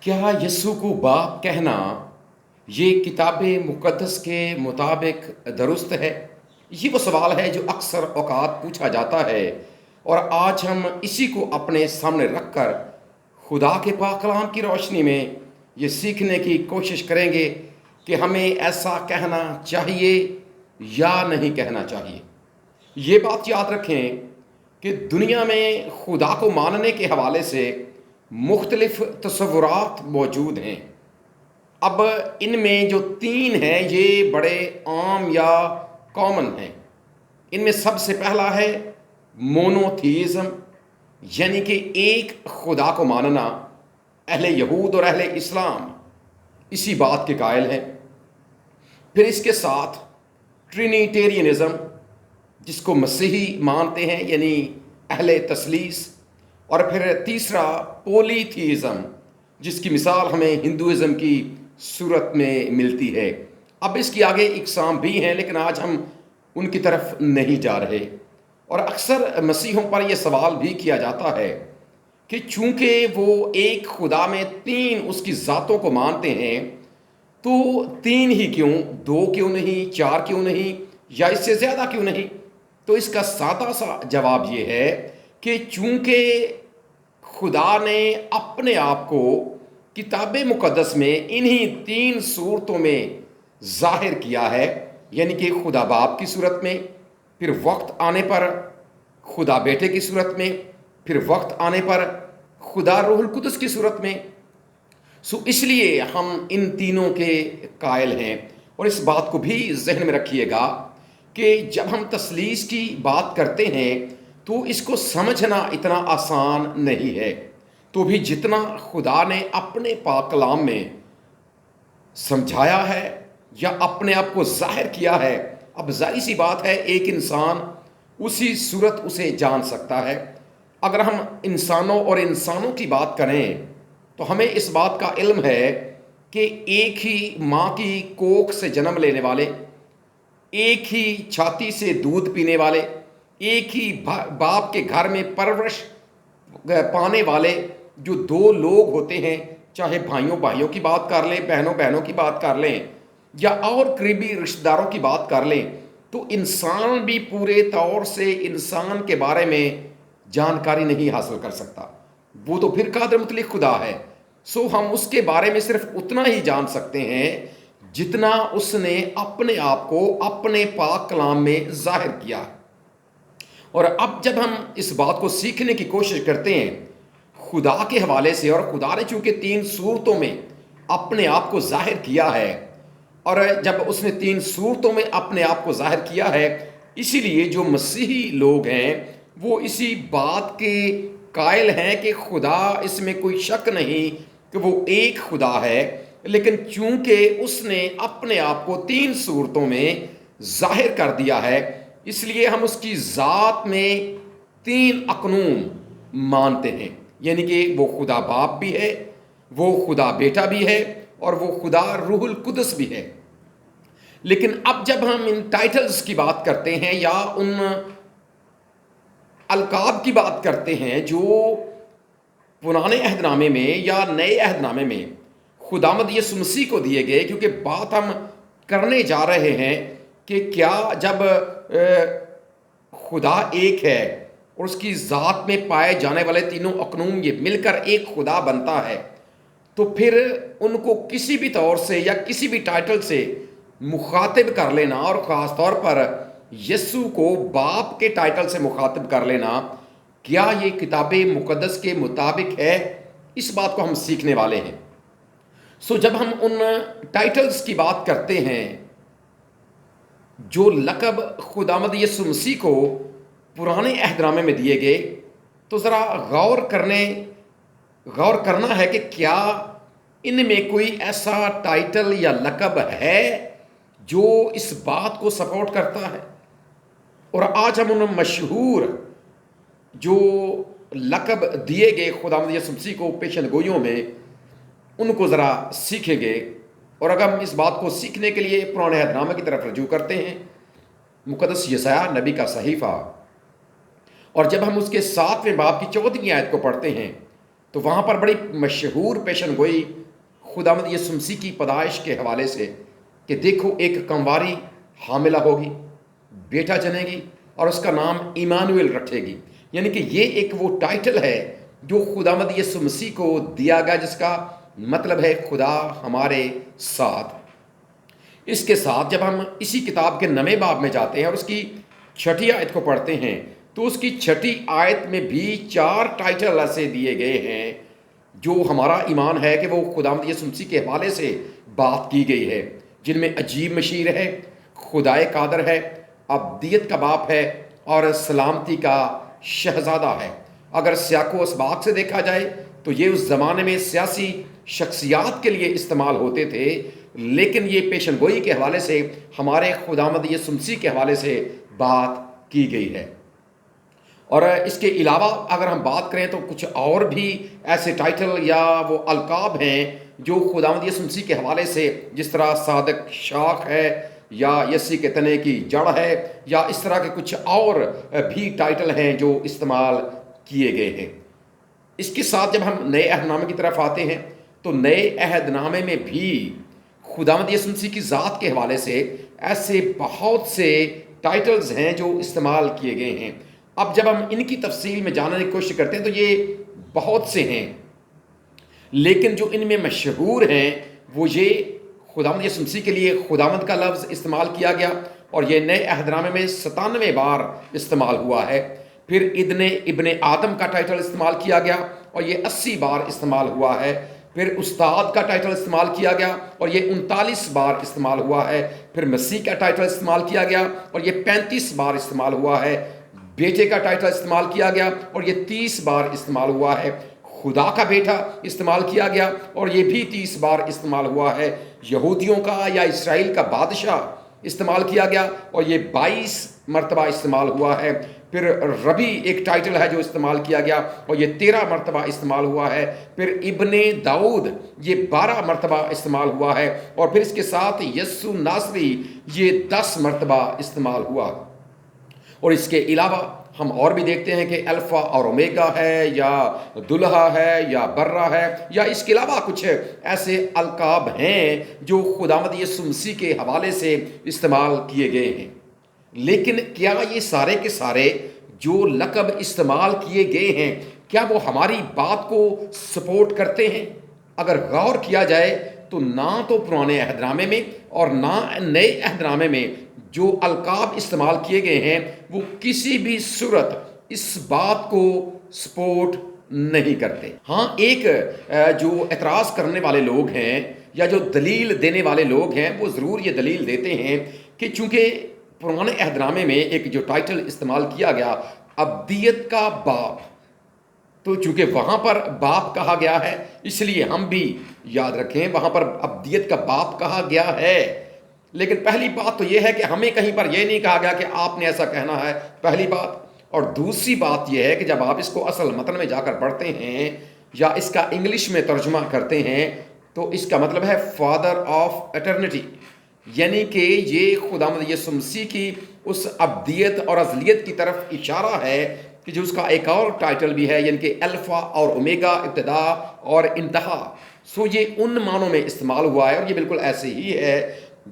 کیا یسوع کو باپ کہنا یہ کتاب مقدس کے مطابق درست ہے؟ یہ وہ سوال ہے جو اکثر اوقات پوچھا جاتا ہے، اور آج ہم اسی کو اپنے سامنے رکھ کر خدا کے پاک کلام کی روشنی میں یہ سیکھنے کی کوشش کریں گے کہ ہمیں ایسا کہنا چاہیے یا نہیں کہنا چاہیے۔ یہ بات یاد رکھیں کہ دنیا میں خدا کو ماننے کے حوالے سے مختلف تصورات موجود ہیں۔ اب ان میں جو تین ہیں یہ بڑے عام یا کامن ہیں۔ ان میں سب سے پہلا ہے مونوتھیزم، یعنی کہ ایک خدا کو ماننا۔ اہل یہود اور اہل اسلام اسی بات کے قائل ہیں۔ پھر اس کے ساتھ ٹرینیٹیرینزم، جس کو مسیحی مانتے ہیں، یعنی اہل تثلیث۔ اور پھر تیسرا پولیتھیزم، جس کی مثال ہمیں ہندوازم کی صورت میں ملتی ہے۔ اب اس کی آگے اقسام بھی ہیں، لیکن آج ہم ان کی طرف نہیں جا رہے۔ اور اکثر مسیحوں پر یہ سوال بھی کیا جاتا ہے کہ چونکہ وہ ایک خدا میں تین اس کی ذاتوں کو مانتے ہیں، تو تین ہی کیوں، دو کیوں نہیں، چار کیوں نہیں، یا اس سے زیادہ کیوں نہیں؟ تو اس کا سادہ سا جواب یہ ہے کہ چونکہ خدا نے اپنے آپ کو کتاب مقدس میں انہی تین صورتوں میں ظاہر کیا ہے، یعنی کہ خدا باپ کی صورت میں، پھر وقت آنے پر خدا بیٹے کی صورت میں، پھر وقت آنے پر خدا روح القدس کی صورت میں۔ اس لیے ہم ان تینوں کے قائل ہیں۔ اور اس بات کو بھی ذہن میں رکھیے گا کہ جب ہم تثلیث کی بات کرتے ہیں تو اس کو سمجھنا اتنا آسان نہیں ہے۔ تو بھی جتنا خدا نے اپنے پاک کلام میں سمجھایا ہے یا اپنے آپ کو ظاہر کیا ہے، اب ظاہر سی بات ہے ایک انسان اسی صورت اسے جان سکتا ہے۔ اگر ہم انسانوں اور انسانوں کی بات کریں تو ہمیں اس بات کا علم ہے کہ ایک ہی ماں کی کوکھ سے جنم لینے والے، ایک ہی چھاتی سے دودھ پینے والے، ایک ہی باپ کے گھر میں پرورش پانے والے جو دو لوگ ہوتے ہیں، چاہے بھائیوں بھائیوں کی بات کر لیں، بہنوں بہنوں کی بات کر لیں، یا اور قریبی رشتہ داروں کی بات کر لیں، تو انسان بھی پورے طور سے انسان کے بارے میں جانکاری نہیں حاصل کر سکتا۔ وہ تو پھر قادر مطلق خدا ہے۔ ہم اس کے بارے میں صرف اتنا ہی جان سکتے ہیں جتنا اس نے اپنے آپ کو اپنے پاک کلام میں ظاہر کیا۔ اور اب جب ہم اس بات کو سیکھنے کی کوشش کرتے ہیں خدا کے حوالے سے، اور خدا نے چونکہ تین صورتوں میں اپنے آپ کو ظاہر کیا ہے، اور جب اس نے تین صورتوں میں اپنے آپ کو ظاہر کیا ہے، اسی لیے جو مسیحی لوگ ہیں وہ اسی بات کے قائل ہیں کہ خدا، اس میں کوئی شک نہیں کہ وہ ایک خدا ہے، لیکن چونکہ اس نے اپنے آپ کو تین صورتوں میں ظاہر کر دیا ہے، اس لیے ہم اس کی ذات میں تین اقنوم مانتے ہیں، یعنی کہ وہ خدا باپ بھی ہے، وہ خدا بیٹا بھی ہے، اور وہ خدا روح القدس بھی ہے۔ لیکن اب جب ہم ان ٹائٹلز کی بات کرتے ہیں یا ان القاب کی بات کرتے ہیں جو پرانے عہد نامے میں یا نئے عہد نامے میں خداوند یسوع مسیح کو دیے گئے، کیونکہ بات ہم کرنے جا رہے ہیں کہ کیا جب خدا ایک ہے اور اس کی ذات میں پائے جانے والے تینوں اقنوم یہ مل کر ایک خدا بنتا ہے، تو پھر ان کو کسی بھی طور سے یا کسی بھی ٹائٹل سے مخاطب کر لینا، اور خاص طور پر یسوع کو باپ کے ٹائٹل سے مخاطب کر لینا، کیا یہ کتاب مقدس کے مطابق ہے؟ اس بات کو ہم سیکھنے والے ہیں۔ جب ہم ان ٹائٹلز کی بات کرتے ہیں جو لقب خداوند یسوع مسیح کو پرانے عہد نامے میں دیے گئے، تو ذرا غور کرنا ہے کہ کیا ان میں کوئی ایسا ٹائٹل یا لقب ہے جو اس بات کو سپورٹ کرتا ہے۔ اور آج ہم ان مشہور جو لقب دیے گئے خداوند یسوع مسیح کو پیشن گوئیوں میں، ان کو ذرا سیکھیں گے۔ اور اگر ہم اس بات کو سیکھنے کے لیے پرانے عہد نامے کی طرف رجوع کرتے ہیں، مقدس یسایہ نبی کا صحیفہ، اور جب ہم اس کے 7ویں باب کی 14ویں آیت کو پڑھتے ہیں تو وہاں پر بڑی مشہور پیشن گوئی خداوند یسوع مسیح کی پیدائش کے حوالے سے کہ دیکھو ایک کنواری حاملہ ہوگی، بیٹا جنے گی اور اس کا نام ایمانویل رکھے گی. یعنی کہ یہ ایک وہ ٹائٹل ہے جو خداوند یسوع مسیح کو دیا گیا، جس کا مطلب ہے خدا ہمارے ساتھ. اس کے ساتھ جب ہم اسی کتاب کے 9 باب میں جاتے ہیں اور اس کی 6 آیت کو پڑھتے ہیں تو اس کی 6 آیت میں بھی 4 ٹائٹل ایسے دیے گئے ہیں جو ہمارا ایمان ہے کہ وہ خداوند یسوع مسیح کے حوالے سے بات کی گئی ہے، جن میں عجیب مشیر ہے، خدائے قادر ہے، ابدیت کا باپ ہے اور سلامتی کا شہزادہ ہے. اگر سیاق و اسباق سے دیکھا جائے تو یہ اس زمانے میں سیاسی شخصیات کے لیے استعمال ہوتے تھے، لیکن یہ پیشن گوئی کے حوالے سے ہمارے خداوند یسوع مسیح کے حوالے سے بات کی گئی ہے. اور اس کے علاوہ اگر ہم بات کریں تو کچھ اور بھی ایسے ٹائٹل یا وہ القاب ہیں جو خداوند یسوع مسیح کے حوالے سے، جس طرح صادق شاخ ہے یا یسی کے تنے کی جڑ ہے، یا اس طرح کے کچھ اور بھی ٹائٹل ہیں جو استعمال کیے گئے ہیں. اس کے ساتھ جب ہم نئے عہد نامے کی طرف آتے ہیں تو نئے عہد نامے میں بھی خداوند یسوع مسیح کی ذات کے حوالے سے ایسے بہت سے ٹائٹلز ہیں جو استعمال کیے گئے ہیں. اب جب ہم ان کی تفصیل میں جاننے کی کوشش کرتے ہیں تو یہ بہت سے ہیں، لیکن جو ان میں مشہور ہیں وہ یہ خداوند یسوع مسیح کے لیے خداوند کا لفظ استعمال کیا گیا اور یہ نئے عہد نامے میں 97 بار استعمال ہوا ہے. پھر ابن آدم کا ٹائٹل استعمال کیا گیا اور یہ 80 بار استعمال ہوا ہے. پھر استاد کا ٹائٹل استعمال کیا گیا اور یہ 39 بار استعمال ہوا ہے. پھر مسیح کا ٹائٹل استعمال کیا گیا اور یہ 35 بار استعمال ہوا ہے. بیٹے کا ٹائٹل استعمال کیا گیا اور یہ 30 بار استعمال ہوا ہے. خدا کا بیٹا استعمال کیا گیا اور یہ بھی 30 بار استعمال ہوا ہے. یہودیوں کا یا اسرائیل کا بادشاہ استعمال کیا گیا اور یہ 22 مرتبہ استعمال ہوا ہے. پھر ربی ایک ٹائٹل ہے جو استعمال کیا گیا اور یہ 13 مرتبہ استعمال ہوا ہے. پھر ابن داؤد یہ 12 مرتبہ استعمال ہوا ہے اور پھر اس کے ساتھ یسوع ناصری یہ 10 مرتبہ استعمال ہوا. اور اس کے علاوہ ہم اور بھی دیکھتے ہیں کہ الفا اور اومیگا ہے یا دلہا ہے یا برہ ہے، یا اس کے علاوہ کچھ ایسے القاب ہیں جو خداوند یسوع مسیح کے حوالے سے استعمال کیے گئے ہیں. لیکن کیا یہ سارے کے سارے جو لقب استعمال کیے گئے ہیں کیا وہ ہماری بات کو سپورٹ کرتے ہیں؟ اگر غور کیا جائے تو نہ تو پرانے عہد نامے میں اور نہ نئے عہد نامے میں جو القاب استعمال کیے گئے ہیں وہ کسی بھی صورت اس بات کو سپورٹ نہیں کرتے. ہاں، ایک جو اعتراض کرنے والے لوگ ہیں یا جو دلیل دینے والے لوگ ہیں وہ ضرور یہ دلیل دیتے ہیں کہ چونکہ پرانے عہد نامے میں ایک جو ٹائٹل استعمال کیا گیا ابدیت کا باپ، تو چونکہ وہاں پر باپ کہا گیا ہے اس لیے ہم بھی یاد رکھیں وہاں پر ابدیت کا باپ کہا گیا ہے. لیکن پہلی بات تو یہ ہے کہ ہمیں کہیں پر یہ نہیں کہا گیا کہ آپ نے ایسا کہنا ہے، پہلی بات. اور دوسری بات یہ ہے کہ جب آپ اس کو اصل متن میں جا کر پڑھتے ہیں یا اس کا انگلش میں ترجمہ کرتے ہیں تو اس کا مطلب ہے فادر آف ایٹرنٹی، یعنی کہ یہ خداوند یسوع مسیح کی اس ابدیت اور ازلیت کی طرف اشارہ ہے کہ جو اس کا ایک اور ٹائٹل بھی ہے، یعنی کہ الفا اور اومیگا، ابتدا اور انتہا. سو یہ ان معنوں میں استعمال ہوا ہے اور یہ بالکل ایسے ہی ہے.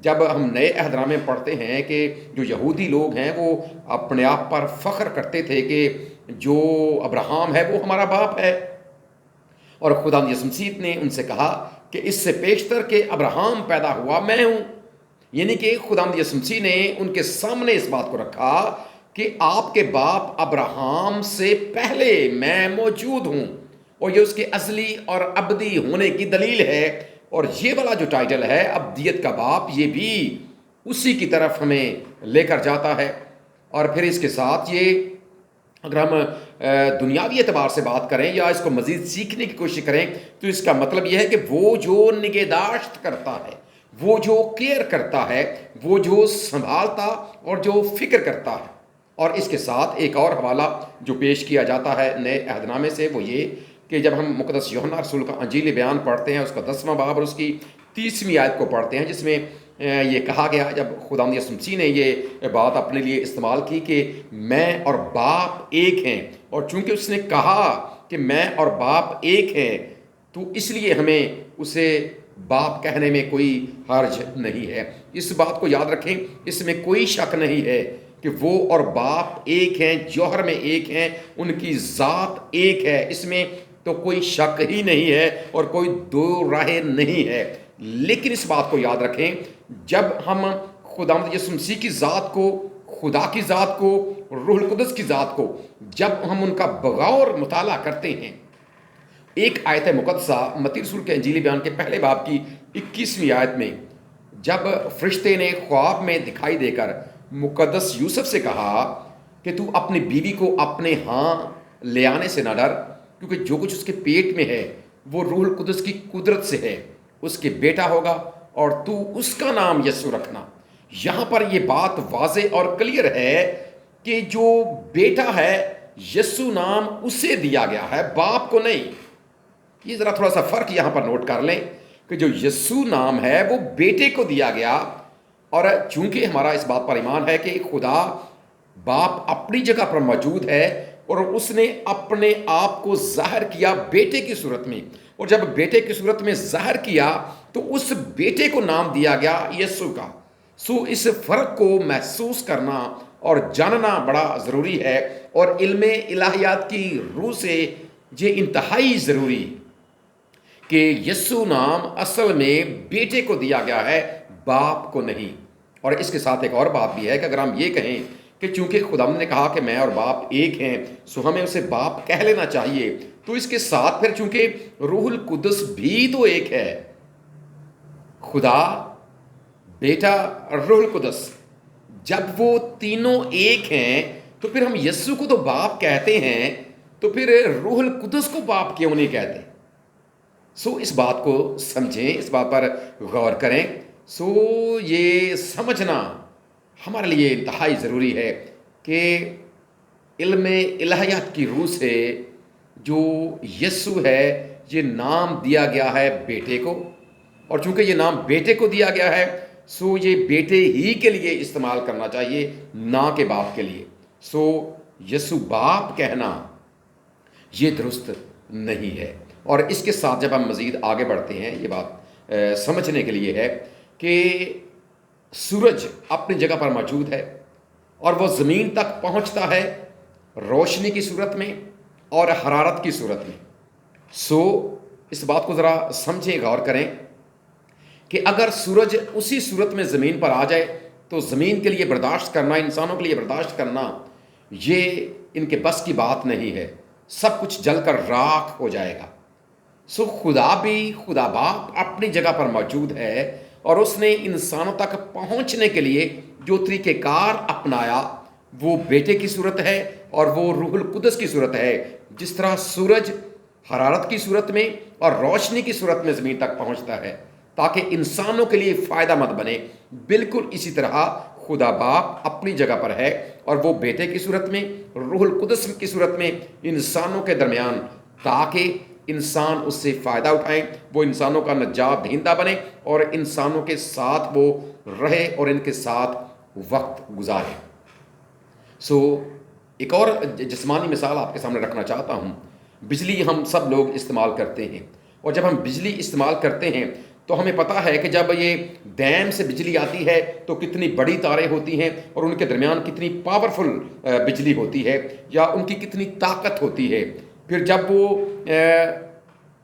جب ہم نئے عہد نامے میں پڑھتے ہیں کہ جو یہودی لوگ ہیں وہ اپنے آپ پر فخر کرتے تھے کہ جو ابراہم ہے وہ ہمارا باپ ہے، اور خداوند یسوع مسیح نے ان سے کہا کہ اس سے پیشتر کہ ابراہم پیدا ہوا میں ہوں. یعنی کہ خداوند یسوع مسیح نے ان کے سامنے اس بات کو رکھا کہ آپ کے باپ ابراہم سے پہلے میں موجود ہوں، اور یہ اس کے ازلی اور ابدی ہونے کی دلیل ہے. اور یہ والا جو ٹائٹل ہے ابدیت کا باپ یہ بھی اسی کی طرف ہمیں لے کر جاتا ہے. اور پھر اس کے ساتھ یہ اگر ہم دنیاوی اعتبار سے بات کریں یا اس کو مزید سیکھنے کی کوشش کریں تو اس کا مطلب یہ ہے کہ وہ جو نگہداشت کرتا ہے، وہ جو کیئر کرتا ہے، وہ جو سنبھالتا اور جو فکر کرتا ہے. اور اس کے ساتھ ایک اور حوالہ جو پیش کیا جاتا ہے نئے عہد نامے سے وہ یہ کہ جب ہم مقدس یوحنا رسول کا انجیل بیان پڑھتے ہیں، اس کا 10واں باب اور اس کی 30ویں آیت کو پڑھتے ہیں، جس میں یہ کہا گیا جب خداوند یسوع مسیح نے یہ بات اپنے لیے استعمال کی کہ میں اور باپ ایک ہیں، اور چونکہ اس نے کہا کہ میں اور باپ ایک ہیں، تو اس لیے ہمیں اسے باپ کہنے میں کوئی حرج نہیں ہے۔ اس بات کو یاد رکھیں، اس میں کوئی شک نہیں ہے کہ وہ اور باپ ایک ہیں، جوہر میں ایک ہیں، ان کی ذات ایک ہے، اس میں تو کوئی شک ہی نہیں ہے اور کوئی دو راہ نہیں ہے۔ لیکن اس بات کو یاد رکھیں، جب ہم خداوند یسوع مسیح کی ذات کو، خدا کی ذات کو، روح القدس کی ذات کو جب ہم ان کا بغور مطالعہ کرتے ہیں، ایک آیت مقدسہ متی رسول کے انجیلی بیان کے پہلے باب کی 21ویں آیت میں، جب فرشتے نے خواب میں دکھائی دے کر مقدس یوسف سے کہا کہ تو اپنی بیوی کو اپنے ہاں لے آنے سے نہ ڈر، کیونکہ جو کچھ اس کے پیٹ میں ہے وہ روح القدس کی قدرت سے ہے، اس کے بیٹا ہوگا اور تو اس کا نام یسوع رکھنا۔ یہاں پر یہ بات واضح اور کلیئر ہے کہ جو بیٹا ہے یسوع نام اسے دیا گیا ہے، باپ کو نہیں۔ یہ ذرا تھوڑا سا فرق یہاں پر نوٹ کر لیں کہ جو یسوع نام ہے وہ بیٹے کو دیا گیا، اور چونکہ ہمارا اس بات پر ایمان ہے کہ خدا باپ اپنی جگہ پر موجود ہے اور اس نے اپنے آپ کو ظاہر کیا بیٹے کی صورت میں، اور جب بیٹے کی صورت میں ظاہر کیا تو اس بیٹے کو نام دیا گیا یسوع کا۔ سو اس فرق کو محسوس کرنا اور جاننا بڑا ضروری ہے، اور علم الہیات کی روح سے یہ انتہائی ضروری کہ یسوع نام اصل میں بیٹے کو دیا گیا ہے، باپ کو نہیں۔ اور اس کے ساتھ ایک اور بات بھی ہے کہ اگر ہم یہ کہیں کہ چونکہ خدا نے کہا کہ میں اور باپ ایک ہیں، سو ہمیں اسے باپ کہہ لینا چاہیے، تو اس کے ساتھ پھر چونکہ روح القدس بھی تو ایک ہے، خدا، بیٹا اور روح القدس، جب وہ تینوں ایک ہیں تو پھر ہم یسوع کو تو باپ کہتے ہیں، تو پھر روح القدس کو باپ کیوں نہیں کہتے؟ سو اس بات کو سمجھیں، اس بات پر غور کریں۔ سو یہ سمجھنا ہمارے لیے انتہائی ضروری ہے کہ علم الہیات کی روح سے جو یسوع ہے یہ نام دیا گیا ہے بیٹے کو، اور چونکہ یہ نام بیٹے کو دیا گیا ہے سو یہ بیٹے ہی کے لیے استعمال کرنا چاہیے، نہ کہ باپ کے لیے۔ سو یسوع باپ کہنا یہ درست نہیں ہے۔ اور اس کے ساتھ جب ہم مزید آگے بڑھتے ہیں، یہ بات سمجھنے کے لیے ہے کہ سورج اپنی جگہ پر موجود ہے اور وہ زمین تک پہنچتا ہے روشنی کی صورت میں اور حرارت کی صورت میں۔ سو اس بات کو ذرا سمجھیں، غور کریں کہ اگر سورج اسی صورت میں زمین پر آ جائے تو زمین کے لیے برداشت کرنا، انسانوں کے لیے برداشت کرنا، یہ ان کے بس کی بات نہیں ہے، سب کچھ جل کر راکھ ہو جائے گا۔ سو خدا بھی، خدا باپ اپنی جگہ پر موجود ہے، اور اس نے انسانوں تک پہنچنے کے لیے جو طریقہ کار اپنایا وہ بیٹے کی صورت ہے اور وہ روح القدس کی صورت ہے۔ جس طرح سورج حرارت کی صورت میں اور روشنی کی صورت میں زمین تک پہنچتا ہے تاکہ انسانوں کے لیے فائدہ مند بنے، بالکل اسی طرح خدا باپ اپنی جگہ پر ہے اور وہ بیٹے کی صورت میں، روح القدس کی صورت میں انسانوں کے درمیان، تاکہ انسان اس سے فائدہ اٹھائیں، وہ انسانوں کا نجات دہندہ بنے اور انسانوں کے ساتھ وہ رہے اور ان کے ساتھ وقت گزارے۔ سو ایک اور جسمانی مثال آپ کے سامنے رکھنا چاہتا ہوں۔ بجلی ہم سب لوگ استعمال کرتے ہیں، اور جب ہم بجلی استعمال کرتے ہیں تو ہمیں پتہ ہے کہ جب یہ ڈیم سے بجلی آتی ہے تو کتنی بڑی تاریں ہوتی ہیں اور ان کے درمیان کتنی پاورفل بجلی ہوتی ہے، یا ان کی کتنی طاقت ہوتی ہے۔ پھر جب وہ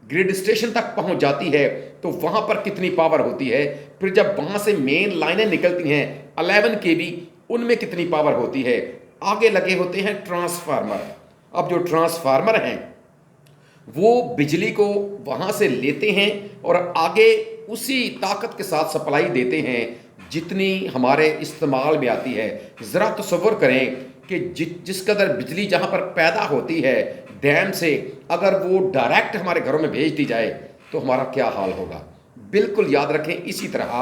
گریڈ اسٹیشن تک پہنچ جاتی ہے تو وہاں پر کتنی پاور ہوتی ہے۔ پھر جب وہاں سے مین لائنیں نکلتی ہیں 11 kV، ان میں کتنی پاور ہوتی ہے۔ آگے لگے ہوتے ہیں ٹرانسفارمر۔ اب جو ٹرانسفارمر ہیں وہ بجلی کو وہاں سے لیتے ہیں اور آگے اسی طاقت کے ساتھ سپلائی دیتے ہیں جتنی ہمارے استعمال میں آتی ہے۔ ذرا تصور کریں کہ جس قدر بجلی جہاں پر پیدا ہوتی ہے ڈیم سے، اگر وہ ڈائریکٹ ہمارے گھروں میں بھیج دی جائے تو ہمارا کیا حال ہوگا۔ بالکل یاد رکھیں، اسی طرح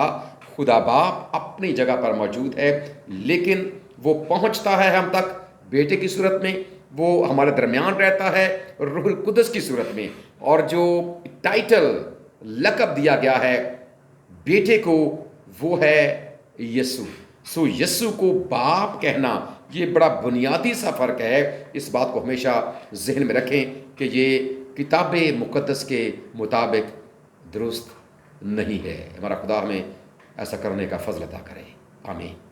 خدا باپ اپنی جگہ پر موجود ہے، لیکن وہ پہنچتا ہے ہم تک بیٹے کی صورت میں، وہ ہمارے درمیان رہتا ہے روح القدس کی صورت میں، اور جو ٹائٹل لقب دیا گیا ہے بیٹے کو وہ ہے یسوع۔ سو یسوع کو باپ کہنا یہ بڑا بنیادی سا فرق ہے. اس بات کو ہمیشہ ذہن میں رکھیں کہ یہ کتاب مقدس کے مطابق درست نہیں ہے. ہمارا خدا ہمیں ایسا کرنے کا فضل عطا کرے. آمین.